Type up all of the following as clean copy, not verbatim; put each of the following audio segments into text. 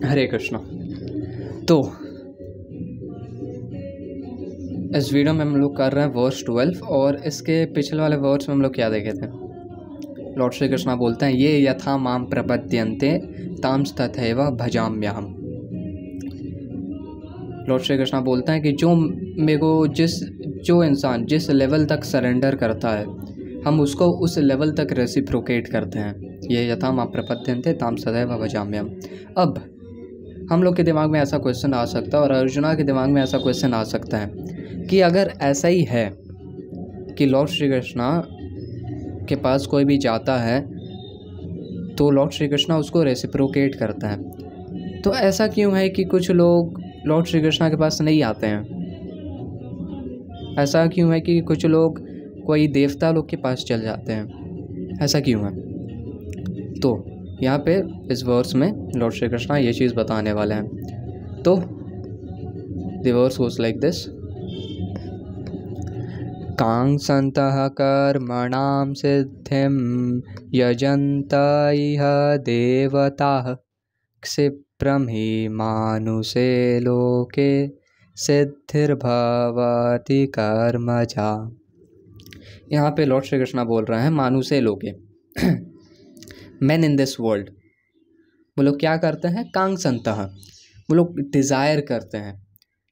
हरे कृष्णा। तो इस वीडियो में हम लोग कर रहे हैं वर्स 12 और इसके पिछले वाले वर्स में हम लोग क्या देखे थे। लॉर्ड श्री कृष्णा बोलते हैं ये यथा माम प्रपद्यन्ते तांस तथैव भजाम्यहम्। लॉर्ड श्री कृष्णा बोलते हैं कि जो मेरे को जो इंसान जिस लेवल तक सरेंडर करता है हम उसको उस लेवल तक रेसिप्रोकेट करते हैं। ये यथा माम प्रपद्यन्ते तांस तथैव भजाम्यहम्। अब हम लोग के दिमाग में ऐसा क्वेश्चन आ सकता है और अर्जुना के दिमाग में ऐसा क्वेश्चन आ सकता है कि अगर ऐसा ही है कि लॉर्ड श्री कृष्णा के पास कोई भी जाता है तो लॉर्ड श्री कृष्णा उसको रेसिप्रोकेट करता है, तो ऐसा क्यों है कि कुछ लोग लॉर्ड श्री कृष्णा के पास नहीं आते हैं? ऐसा क्यों है कि कुछ लोग कोई देवता लोग के पास चल जाते हैं? ऐसा क्यों है? तो यहाँ पे इस वर्स में लॉर्ड श्री कृष्णा ये चीज़ बताने वाले हैं। तो the verse goes like this. कांक्षन्तः कर्मणां सिद्धिं यजन्त इह देवताः क्षिप्रं हि मानुषे लोके सिद्धिर्भवति कर्मजा। यहाँ पे लॉर्ड श्री कृष्णा बोल रहे हैं मानुषे लोके मैन इन दिस वर्ल्ड, वो लोग क्या करते हैं? कांक्षन्तः, वो लोग डिज़ायर करते हैं।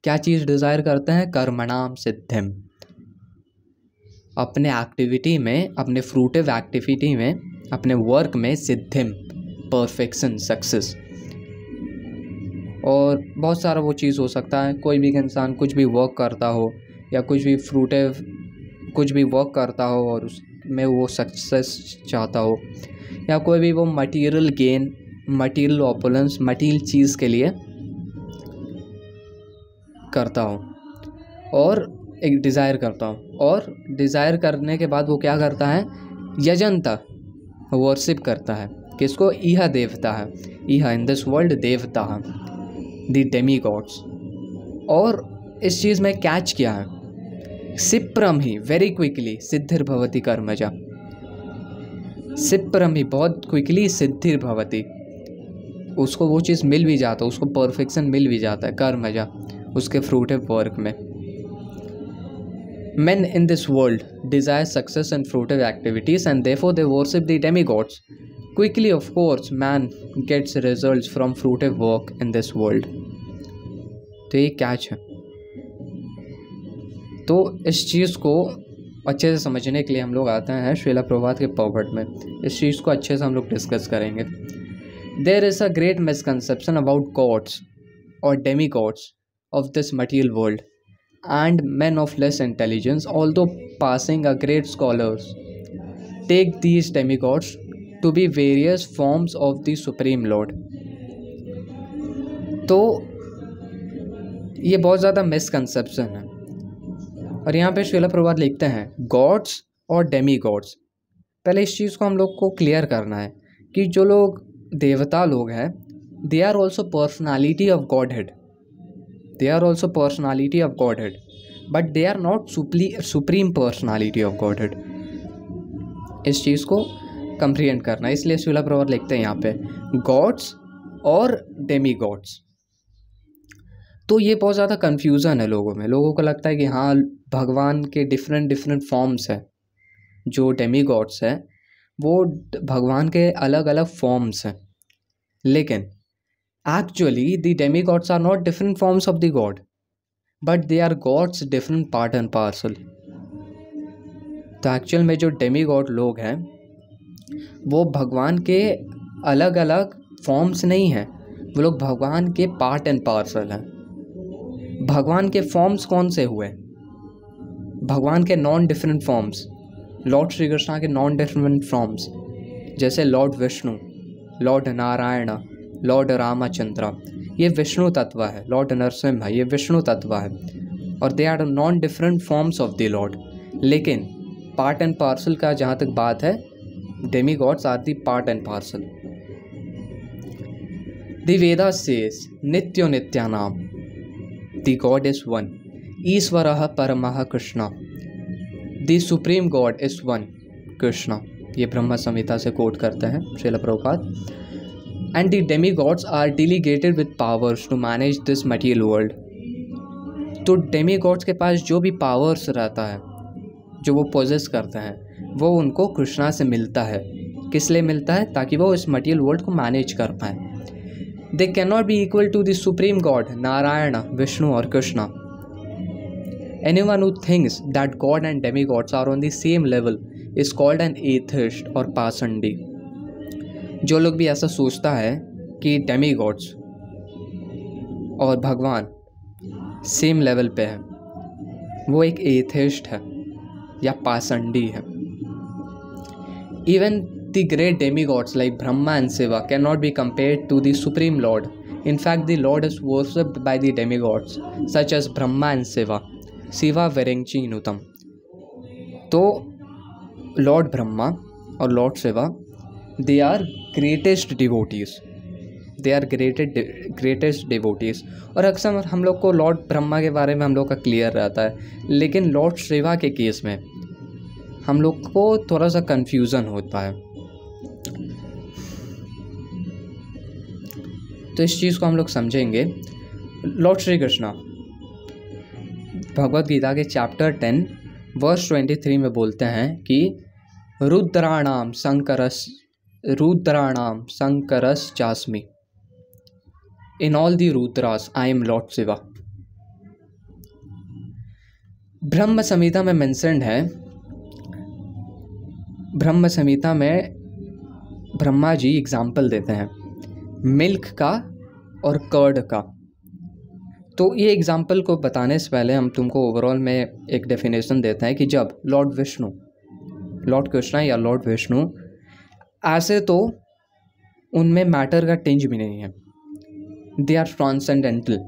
क्या चीज़ डिज़ायर करते हैं? कर्मणाम सिद्धिम, अपने एक्टिविटी में, अपने फ्रूटिव एक्टिविटी में, अपने वर्क में सिद्धिम, परफेक्शन, सक्सेस। और बहुत सारा वो चीज़ हो सकता है। कोई भी इंसान कुछ भी वर्क करता हो या कुछ भी फ्रूटिव कुछ भी वर्क करता हो और उसमें वो सक्सेस चाहता हो, या कोई भी वो material gain, material opulence, material चीज़ के लिए करता हो और एक डिज़ायर करता हूँ, और डिज़ायर करने के बाद वो क्या करता है? यजंता, वर्शिप करता है। किसको? इह देवता है, इह इन दिस वर्ल्ड देवता है, द डेमी गॉड्स। और इस चीज़ में कैच क्या है? सिप्रम ही, वेरी क्विकली, सिद्धिर्भवति कर्मजा। सिप्रम ही, बहुत क्विकली, सिद्धिर्भवति, उसको वो चीज़ मिल भी जाता है, उसको परफेक्शन मिल भी जाता है, कर्मजा, उसके फ्रूटिव वर्क में। Men in this world desire success and fruitive activities and therefore they worship the demigods. Quickly, of course, man gets results from fruitive work in this world. तो ये कैच है। तो इस चीज़ को अच्छे से समझने के लिए हम लोग आते हैं श्रीला प्रभात के पॉवर्ड में। इस चीज़ को अच्छे से हम लोग डिस्कस करेंगे। There is a great misconception about gods or demigods of this material world and men of less intelligence, although passing a great scholars, take these demigods to be various forms of the Supreme Lord. तो ये बहुत ज़्यादा misconception है। और यहाँ पे श्रीला प्रभात लिखते हैं गॉड्स और डेमी गॉड्स। पहले इस चीज़ को हम लोग को क्लियर करना है कि जो लोग देवता लोग हैं, they are also personality of godhead, they are also personality of Godhead, but they are not supreme personality of Godhead. इस चीज़ को कंप्रीहेंड करना है, इसलिए श्रीला प्रभात लिखते हैं यहाँ पे गॉड्स और डेमी गॉड्स। तो ये बहुत ज़्यादा कन्फ्यूज़न है लोगों में। लोगों को लगता है कि हाँ भगवान के डिफरेंट फॉर्म्स हैं, जो डेमी गॉड्स हैं वो भगवान के अलग अलग फॉर्म्स हैं, लेकिन actually the demigods are not different forms of the god, but they are gods different part and parcel. तो एक्चुअल में जो डेमीगॉड लोग हैं वो भगवान के अलग अलग फॉर्म्स नहीं हैं, वो लोग भगवान के पार्ट एंड पार्सल हैं। भगवान के फॉर्म्स कौन से हुए? भगवान के non different forms, Lord Shri Krishna के नॉन डिफरेंट फॉर्म्स, जैसे Lord Vishnu, Lord Narayan, Lord Ramchandra, ये विष्णु तत्व है। लॉर्ड नरसिम्हा, ये विष्णु तत्व है, और they are non different forms of the lord. लेकिन पार्ट एंड पार्सल का जहाँ तक बात है, demigods are the part and parcel. The Veda says नित्यो नित्यानाम, द गॉड इज वन, ईश्वरः परमः Krishna, the supreme God is one Krishna. ये ब्रह्म संहिता से कोट करते हैं Srila Prabhupada. And the demigods are delegated with powers to manage this material world. तो Demi God's के पास जो भी पावर्स रहता है, जो वो पोजेस करते हैं, वो उनको कृष्णा से मिलता है। किस लिए मिलता है? ताकि वो इस मटीरियल वर्ल्ड को मैनेज कर पाए। They cannot be equal to the supreme God Narayan, Vishnu और Krishna. Anyone who thinks that God and demigods are on the same level is called an atheist और पासंडी। जो लोग भी ऐसा सोचता है कि डेमी गॉड्स और भगवान सेम लेवल पे है, वो एक एथिस्ट है या पासंडी है। Even the great demigods like Brahma and Shiva cannot be compared to the supreme lord. In fact the lord is worshipped by the demigods such as Brahma and Shiva वेरेंची नुतम। तो लॉर्ड ब्रह्मा और lord Shiva, they are greatest devotees, they are greatest devotees. और अक्सर हम लोग को Lord Brahma के बारे में हम लोग का क्लियर रहता है, लेकिन लॉर्ड शिवा के केस में हम लोग को थोड़ा सा कन्फ्यूज़न होता है। तो इस चीज़ को हम लोग समझेंगे। लॉर्ड श्री कृष्णा भगवद गीता के चैप्टर 10 वर्स 23 में बोलते हैं कि रुद्राणाम संकरस चास्मी, in all the Rudras I am lord Shiva. Brahma Samhita में मेंशन्ड है, ब्रह्म संहिता में ब्रह्मा जी एग्जाम्पल देते हैं मिल्क का और कर्ड का। तो ये एग्जाम्पल को बताने से पहले हम तुमको ओवरऑल में एक डेफिनेशन देते हैं कि जब लॉर्ड विष्णु, लॉर्ड कृष्णा या लॉर्ड विष्णु, ऐसे तो उनमें मैटर का टिंज भी नहीं है, दे आर ट्रांसेंडेंटल।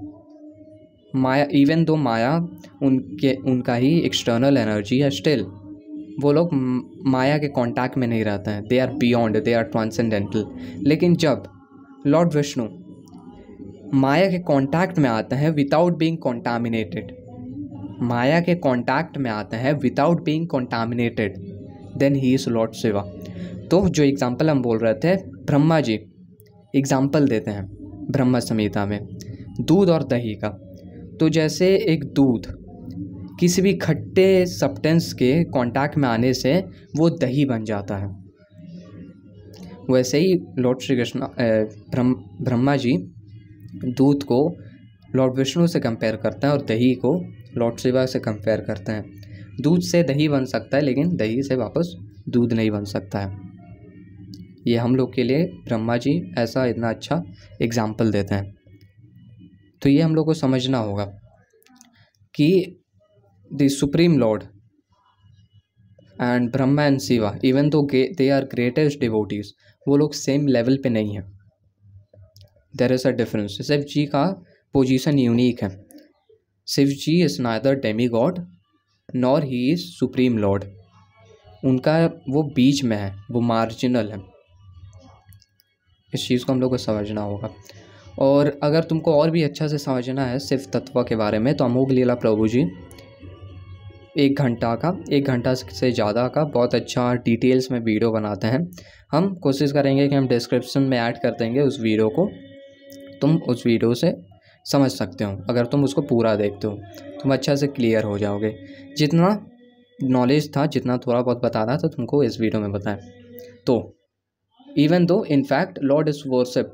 माया, इवन दो माया उनका ही एक्सटर्नल एनर्जी है, स्टिल वो लोग माया के कांटेक्ट में नहीं रहते हैं, they are beyond, they are transcendental. लेकिन जब लॉर्ड विष्णु माया के कांटेक्ट में आते हैं विदाउट बीइंग कॉन्टामिनेटेड, माया के कांटेक्ट में आते हैं without being contaminated, then he is lord Shiva. तो जो एग्जाम्पल हम बोल रहे थे, ब्रह्मा जी एग्जाम्पल देते हैं ब्रह्म संहिता में दूध और दही का। तो जैसे एक दूध किसी भी खट्टे सब्सटेंस के कांटेक्ट में आने से वो दही बन जाता है, वैसे ही लॉर्ड श्री कृष्ण ब्रह्मा जी दूध को लॉर्ड विष्णु से कंपेयर करते हैं और दही को लॉर्ड शिवा से कंपेयर करते हैं। दूध से दही बन सकता है, लेकिन दही से वापस दूध नहीं बन सकता है। ये हम लोग के लिए ब्रह्मा जी ऐसा इतना अच्छा एग्जाम्पल देते हैं। तो ये हम लोग को समझना होगा कि the supreme lord and Brahma and Shiva, even though they are greatest devotees, वो लोग सेम लेवल पे नहीं हैं, there is a difference. Shiv ji का पोजीशन यूनिक है। Shiv ji is neither demigod nor he is supreme lord. उनका वो बीच में है, वो मार्जिनल है। इस चीज़ को हम लोग को समझना होगा। और अगर तुमको और भी अच्छा से समझना है शिव तत्व के बारे में, तो अमोघ लीला प्रभु जी 1 घंटा से ज़्यादा का बहुत अच्छा डिटेल्स में वीडियो बनाते हैं। हम कोशिश करेंगे कि हम डिस्क्रिप्शन में ऐड कर देंगे उस वीडियो को, तुम उस वीडियो से समझ सकते हो। अगर तुम उसको पूरा देखते हो तुम अच्छा से क्लियर हो जाओगे। जितना नॉलेज था, जितना थोड़ा बहुत बताना था तुमको इस वीडियो में बताएं। तो even though in fact Lord is worshipped,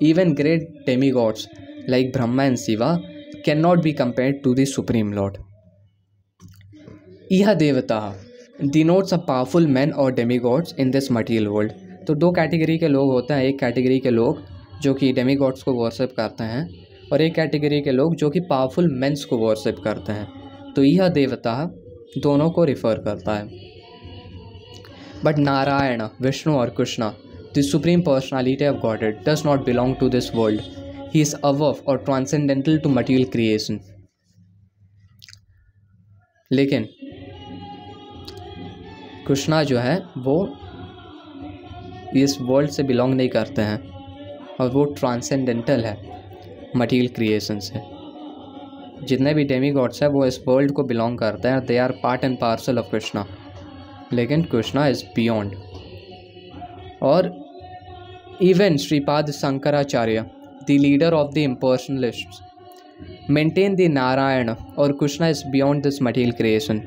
even great demigods like Brahma and Shiva cannot be compared to the Supreme Lord. Iha devata denotes a powerful men or demigods in this material world. तो 2 category के लोग होते हैं। एक category के लोग जो कि डेमीगॉड्स को वर्शिप करते हैं, और एक कैटेगरी के लोग जो कि पावरफुल मेंस को वर्शिप करते हैं। तो यह देवता दोनों को रिफ़र करता है। बट नारायण, विष्णु और Krishna, the supreme personality of Godhead, does not belong to this world. He is above or transcendental to material creation. लेकिन कृष्णा जो है वो इस वर्ल्ड से बिलोंग नहीं करते हैं, और वो ट्रांसेंडेंटल है मटीरियल क्रिएशन से। जितने भी डेमीगॉड्स हैं वो इस वर्ल्ड को बिलोंग करते हैं, they are part and parcel of Krishna. लेकिन कृष्णा इज़ बियॉन्ड। और Even Sripad Shankaracharya, the leader of the impersonalists, maintain the Narayana or Krishna is beyond this material creation.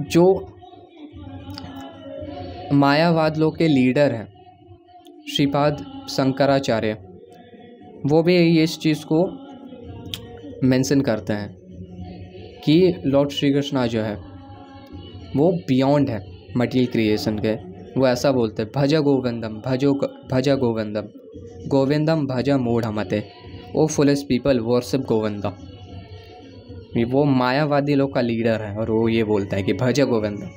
जो मायावाद लोग के लीडर हैं श्रीपाद शंकराचार्य, वो भी इस चीज़ को मेंशन करते हैं कि लॉर्ड श्री कृष्णा जो है वो बियॉन्ड है मटीरियल क्रिएशन के। वो ऐसा बोलते हैं, भज गोविंदम भज गोविंदम गोविंदम भज मूढ़मते, ओ फुलेस्ट पीपल वर्शिप गोविंदम। वो मायावादी लोग का लीडर है और वो ये बोलता है कि भज गोविंदम।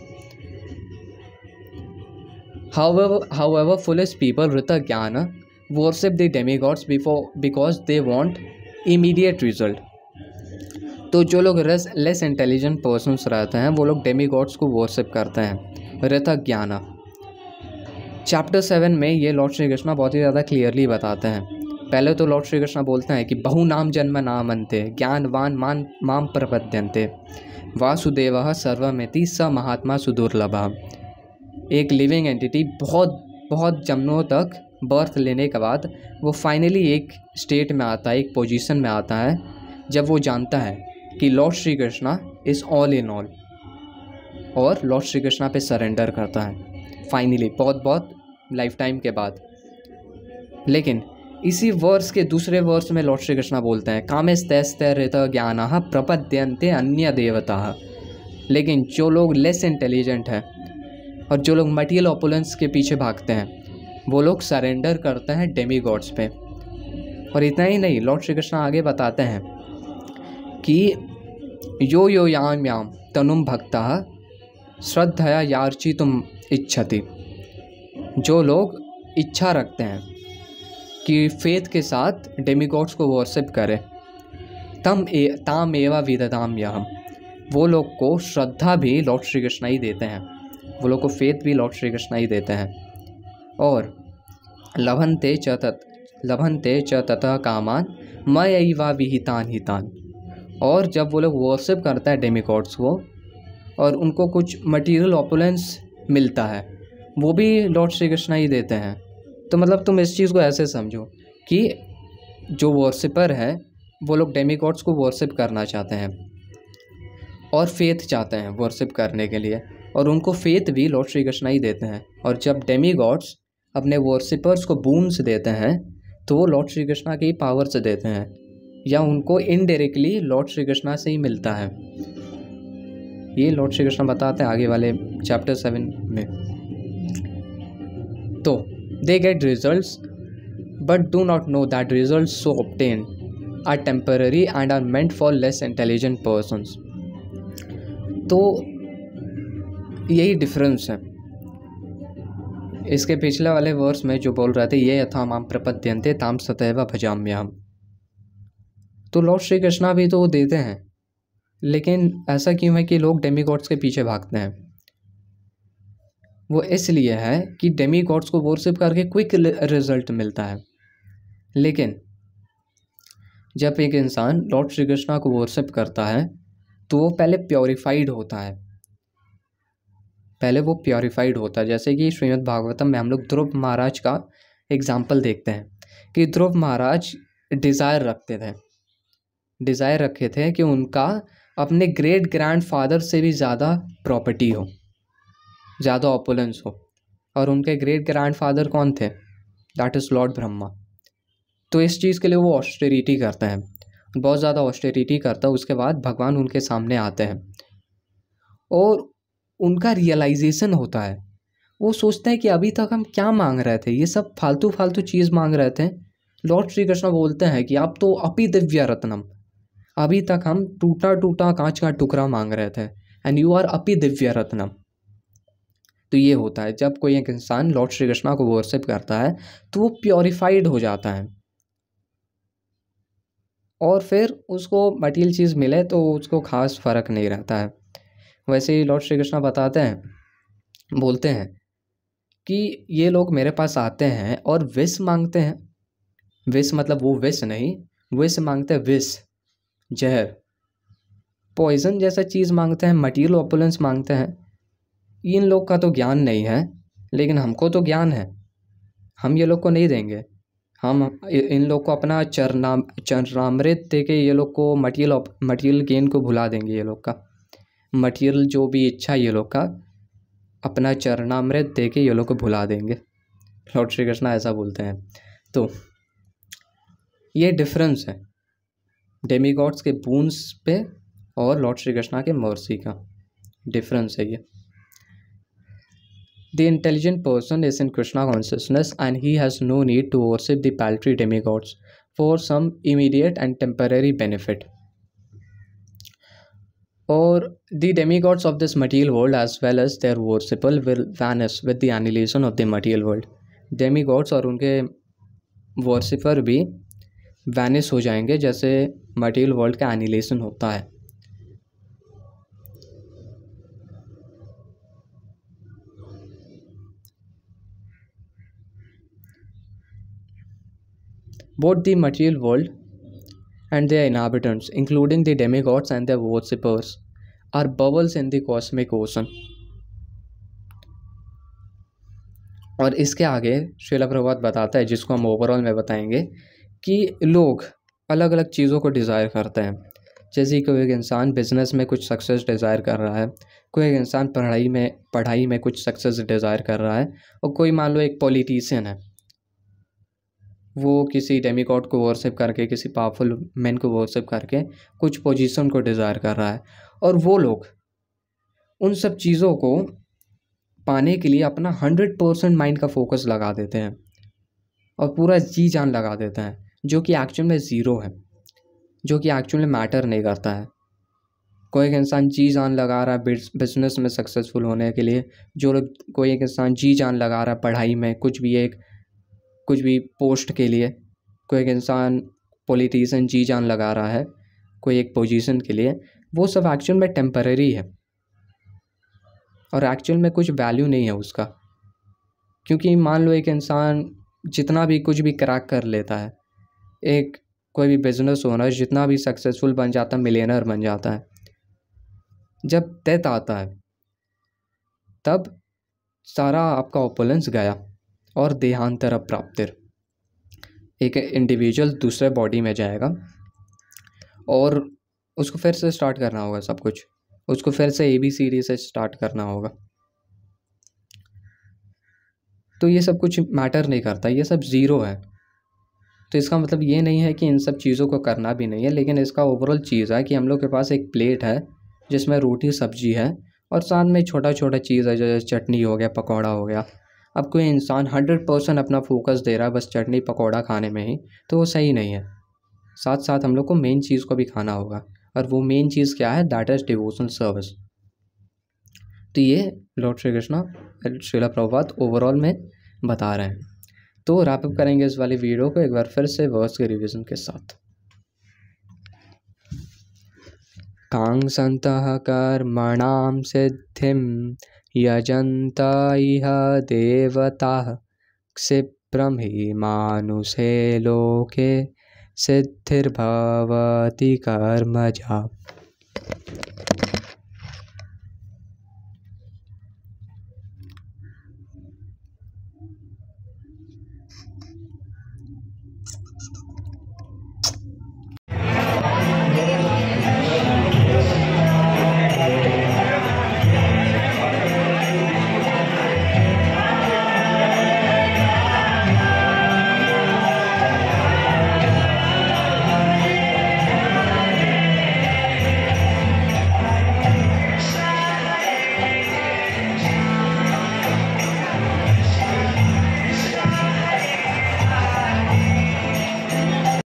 However, foolish people with a jnana worship the demigods because they want immediate result. तो जो लोग लेस इंटेलिजेंट पर्सन्स रहते हैं वो लोग डेमीगॉड्स को वर्शिप करते हैं रथ ज्ञान। चैप्टर 7 में ये लॉर्ड श्री कृष्णा बहुत ही ज़्यादा क्लियरली बताते हैं। पहले तो लॉर्ड श्री कृष्णा बोलते हैं कि बहु नाम जन्म नामन्ते ज्ञानवान माम प्रपद्यन्ते वासुदेवः सर्वमिति स महात्मा सुदुर्लभः। एक लिविंग एंटिटी बहुत जन्मों तक बर्थ लेने के बाद वो फाइनली एक स्टेट में आता है, एक पोजीशन में आता है जब वो जानता है कि Lord Shri Krishna is all in all, और लॉर्ड श्री कृष्णा पे सरेंडर करता है फाइनली बहुत लाइफ टाइम के बाद। लेकिन इसी वर्स के दूसरे वर्स में लॉर्ड श्री कृष्णा बोलते हैं कामेस्तैस्तैरित ज्ञानः प्रपद्यन्ते अन्य देवताः। लेकिन जो लोग लेस इंटेलिजेंट हैं और जो लोग मटीरियल ऑपुलेंस के पीछे भागते हैं वो लोग सरेंडर करते हैं डेमी गॉड्स पे। और इतना ही नहीं, लॉर्ड श्री कृष्णा आगे बताते हैं कि यो यो याम याम तनुम भक्तः श्रद्धया यार्चितुम इच्छति। जो लोग इच्छा रखते हैं कि फेथ के साथ डेमी गॉड्स को वर्शिप करें ताम एवा विदधाम्यहम्, वो लोग को श्रद्धा भी लॉर्ड श्री कृष्णा ही देते हैं, वो लोग को फेथ भी लॉर्ड श्री कृष्णा ही देते हैं। और लभन्ते च ततः कामान मयैवा विहितान हितान। और जब वो लोग वर्शिप करता है डेमीगॉड्स को और उनको कुछ मटेरियल ऑपुलेंस मिलता है वो भी लॉर्ड श्री कृष्णा ही देते हैं। तो मतलब तुम इस चीज़ को ऐसे समझो कि जो वर्शिपर है वो लोग डेमीगॉड्स को वर्शिप करना चाहते हैं और फेथ चाहते हैं वर्शिप करने के लिए, और उनको फेथ भी लॉर्ड श्री कृष्णा ही देते हैं। और जब डेमीगॉड्स अपने वर्शिपर्स को बून्स देते हैं तो वो लॉर्ड श्री कृष्णा की पावर से देते हैं, या उनको इनडायरेक्टली लॉर्ड श्री कृष्णा से ही मिलता है। ये लॉर्ड श्री कृष्णा बताते हैं आगे वाले चैप्टर 7 में। तो they get results but do not know that results so obtained are temporary and are meant for less intelligent persons. तो यही डिफरेंस है। इसके पिछले वाले वर्स में जो बोल रहे थे ये यथा माम प्रपद्यन्ते ताम सतैव भजाम्यहम्। तो लॉर्ड श्री कृष्णा भी तो देते हैं, लेकिन ऐसा क्यों है कि लोग डेमीगॉड्स के पीछे भागते हैं? वो इसलिए है कि डेमीगॉड्स को वर्शिप करके क्विक रिजल्ट मिलता है। लेकिन जब एक इंसान लॉर्ड श्री कृष्णा को वर्शिप करता है तो वो पहले प्योरीफाइड होता है, जैसे कि श्रीमद् भागवतम में हम लोग ध्रुव महाराज का एग्जाम्पल देखते हैं कि ध्रुव महाराज डिज़ायर रखे थे कि उनका अपने ग्रेट ग्रैंडफादर से भी ज़्यादा प्रॉपर्टी हो, ज़्यादा ऑपुलेंस हो। और उनके ग्रेट ग्रैंडफादर कौन थे? That is Lord Brahma. तो इस चीज़ के लिए वो ऑस्टेरिटी करते हैं, बहुत ज़्यादा ऑस्टेरिटी करता है। उसके बाद भगवान उनके सामने आते हैं और उनका रियलाइजेशन होता है। वो सोचते हैं कि अभी तक हम क्या मांग रहे थे, ये सब फालतू चीज़ मांग रहे थे। लॉर्ड श्री कृष्ण बोलते हैं कि आप तो अपि दिव्य रत्नम, अभी तक हम टूटा कांच का टुकड़ा मांग रहे थे, एंड यू आर अपि दिव्य रत्नम। तो ये होता है जब कोई एक इंसान लॉर्ड श्री कृष्णा को वर्शिप करता है तो वो प्योरीफाइड हो जाता है, और फिर उसको मटीरियल चीज़ मिले तो उसको खास फ़र्क नहीं रहता है। वैसे ही लॉर्ड श्री कृष्णा बताते हैं, बोलते हैं कि ये लोग मेरे पास आते हैं और विष मांगते हैं। विष मतलब वो विष नहीं, विष मांगते हैं, विष जहर, पॉइजन जैसा चीज़ मांगते हैं, मटीरियल ऑपुलेंस मांगते हैं। इन लोग का तो ज्ञान नहीं है, लेकिन हमको तो ज्ञान है। हम ये लोग को नहीं देंगे। हम इन लोग को अपना चरणामृत दे के ये लोग को मटेरियल गेन को भुला देंगे। ये लोग का मटेरियल जो भी इच्छा ये लोग का अपना चरणामृत दे के ये लोग को भुला देंगे। लॉर्ड श्री कृष्णा ऐसा बोलते हैं। तो ये डिफरेंस है डेमीगॉड्स के बूंस पे और लॉर्ड श्री कृष्णा के मर्सी का डिफरेंस है ये। The intelligent person is in Krishna consciousness and he has no need to worship the paltry demigods for some immediate and temporary benefit. Or the demigods of this material world as well as their worshipper will vanish with the annihilation of the material world. Demigods और उनके worshipper भी vanish हो जाएंगे जैसे material world का annihilation होता है। Both the material world and their inhabitants, including the demigods and their worshippers, are bubbles in the cosmic ocean. और इसके आगे श्रील प्रभुपाद बताता है, जिसको हम ओवरऑल में बताएंगे, कि लोग अलग अलग चीज़ों को डिज़ायर करते हैं। जैसे कोई एक इंसान बिजनेस में कुछ सक्सेस डिज़ायर कर रहा है, कोई एक इंसान पढ़ाई में कुछ सक्सेस डिज़ायर कर रहा है, और कोई मान लो एक पॉलिटिशियन है, वो किसी डेमीगॉड को वर्शिप करके, किसी पावरफुल मैन को वर्शिप करके कुछ पोजीशन को डिज़ायर कर रहा है। और वो लोग उन सब चीज़ों को पाने के लिए अपना 100% माइंड का फोकस लगा देते हैं और पूरा जी जान लगा देते हैं, जो कि एक्चुअल में ज़ीरो है, जो कि एक्चुअल में मैटर नहीं करता है। कोई एक इंसान जी जान लगा रहा है बिजनेस में सक्सेसफुल होने के लिए, कोई एक इंसान जी जान लगा रहा है पढ़ाई में, कुछ भी पोस्ट के लिए, कोई एक इंसान पॉलिटिशियन जी जान लगा रहा है कोई एक पोजीशन के लिए। वो सब एक्चुअल में टेम्पररी है और एक्चुअल में कुछ वैल्यू नहीं है उसका। क्योंकि मान लो एक इंसान जितना भी कुछ भी क्रैक कर लेता है, एक कोई भी बिजनेस ओनर जितना भी सक्सेसफुल बन जाता है, मिलियनर बन जाता है, जब डेथ आता है तब सारा आपका ओपुलेंस गया और देहांतर प्राप्तिर, एक इंडिविजुअल दूसरे बॉडी में जाएगा और उसको फिर से स्टार्ट करना होगा सब कुछ, उसको फिर से ABCD से स्टार्ट करना होगा। तो ये सब कुछ मैटर नहीं करता, ये सब ज़ीरो है। तो इसका मतलब ये नहीं है कि इन सब चीज़ों को करना भी नहीं है, लेकिन इसका ओवरऑल चीज़ है कि हम लोग के पास एक प्लेट है जिसमें रोटी सब्जी है और साथ में छोटा छोटा चीज़ है, जैसे चटनी हो गया, पकौड़ा हो गया। अब कोई इंसान 100% अपना फोकस दे रहा है बस चटनी पकौड़ा खाने में ही, तो वो सही नहीं है। साथ साथ हम लोग को मेन चीज़ को भी खाना होगा, और वो मेन चीज़ क्या है? That is devotional service. तो ये लॉर्ड श्री कृष्णा श्रील प्रभुपाद ओवरऑल में बता रहे हैं। तो रैप अप करेंगे इस वाली वीडियो को एक बार फिर से वर्स के रिवीजन के साथ। कांग संतः कर्मणां सिद्धिं यजन्त इह देवताः क्षिप्रं हि मानुषे लोके सिद्धिर्भवति कर्मजा।